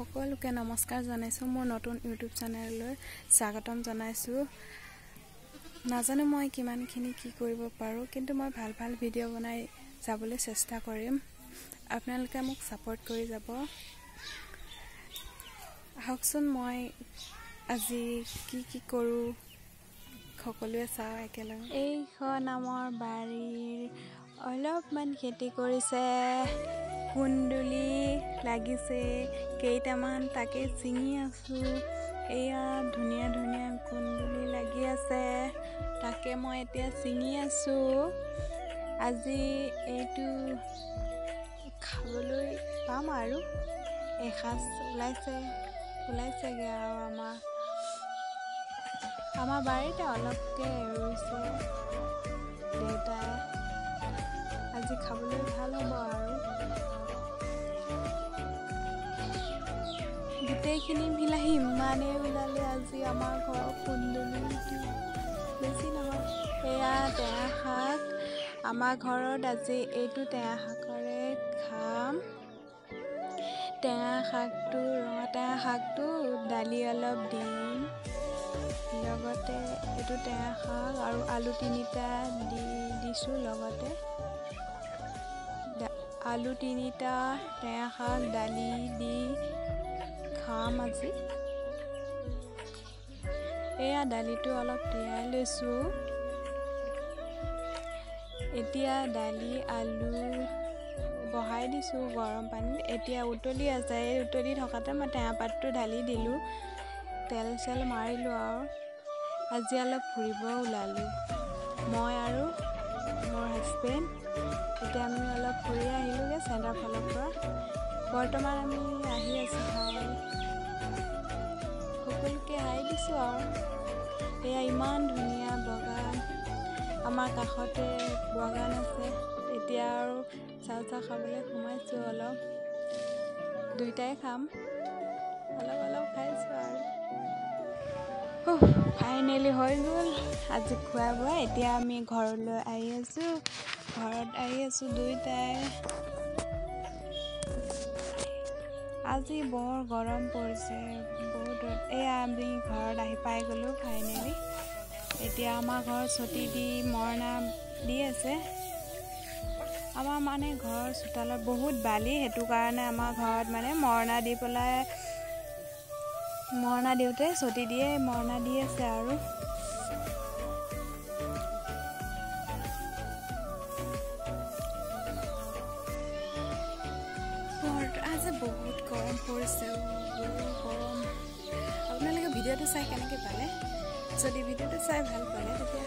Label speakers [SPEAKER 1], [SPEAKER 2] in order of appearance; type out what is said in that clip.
[SPEAKER 1] সকলোকে নমস্কাৰ জনাইছো মোৰ নতুন ইউটিউব চেনেললৈ স্বাগতম জনাইছো নাজানো মই কিমানখিনি কি কৰিব পাৰো কিন্তু মই ভাল ভাল ভিডিও বনাই যাবলৈ চেষ্টা কৰিম আপোনালোকে মোক সাপোৰ্ট কৰি যাব আহকচোন মই আজি কি কৰো সকলোৱে চাও একেলগে এইখন আমাৰ বাৰীৰ অলপমান খেতি কৰিছে কুন্দুলি লাগিছে কেইটামান তাকে চিঙি আছো এয়া ধুনিয়া ধুনিয়া কুন্দুলি লাগি আছে তাকে মই এতিয়া চিঙি আছো আজি এইটো খাবলৈ পাম আৰু এখাস ওলাইছেগে আৰু আমাৰ বাৰীতে অলপকে ৰুইছে দেউতাই আজি খাবলৈ ভাল হ'ব আৰু গোটেইখিনি বিলাহী ইমানে ওলালে আজি আমাৰ ঘৰৰ কুন্দুলিটো বেছি নহয় এয়া টেঙা শাক আমাৰ ঘৰত আজি এইটো টেঙা শাকৰে খাম টেঙা শাকটো ৰঙা টেঙা শাকটো দালি অলপ দিম লগতে এইটো টেঙা শাক আৰু আলু তিনিটা দিছো লগতে আলু তিনিটা টেঙা শাক দালি দি খাম আজি এয়া দালিটো অলপ তিয়াই লৈছো এতিয়া দালি আলু বহাই দিছো গৰম পানীত এতিয়া উতলি আছে এই উতলি থকাতে মই টেঙা পাতটো ঢালি দিলো তেল চেল মাৰিলো আৰু আজি অলপ ফুৰিব ওলালো মই আৰু মোৰ হাজবেণ্ড এতিয়া আমি অলপ ফুৰি আহিলোগে চেণ্টাৰ ফালৰ পৰা বৰ্তমান আমি আহি আছো সকলোকে হাই দিছো আৰু এয়া ইমান ধুনীয়া বাগান আমাৰ কাষতে বাগান আছে এতিয়া আৰু চাহ খাবলৈ সোমাইছো অলপ দুইটাই খাম অলপ খাইছো আৰু ফাইনেলি হৈ গ'ল আজি খোৱা বোৱা এতিয়া আমি ঘৰলৈ আহি আছো দুইটাই আজি বৰ গৰম পৰিছে বহুত এয়া আমি ঘৰত আহি পাই গ'লো ফাইনেলি এতিয়া আমাৰ ঘৰ ছটি দি মৰণা দি আছে আমাৰ মানে ঘৰ চোতালত বহুত বালি হেতু কাৰণে আমাৰ ঘৰত মানে মৰণা দি পেলাই মৰণা দিওতে ছটি দিয়ে মৰণা দি আছে আৰু আজি বহুত গৰম পৰিছে বহুত গৰম আপোনালোকে ভিডিঅ'টো চাই কেনেকৈ পালে যদি ভিডিঅ'টো চাই ভাল পালে তেতিয়া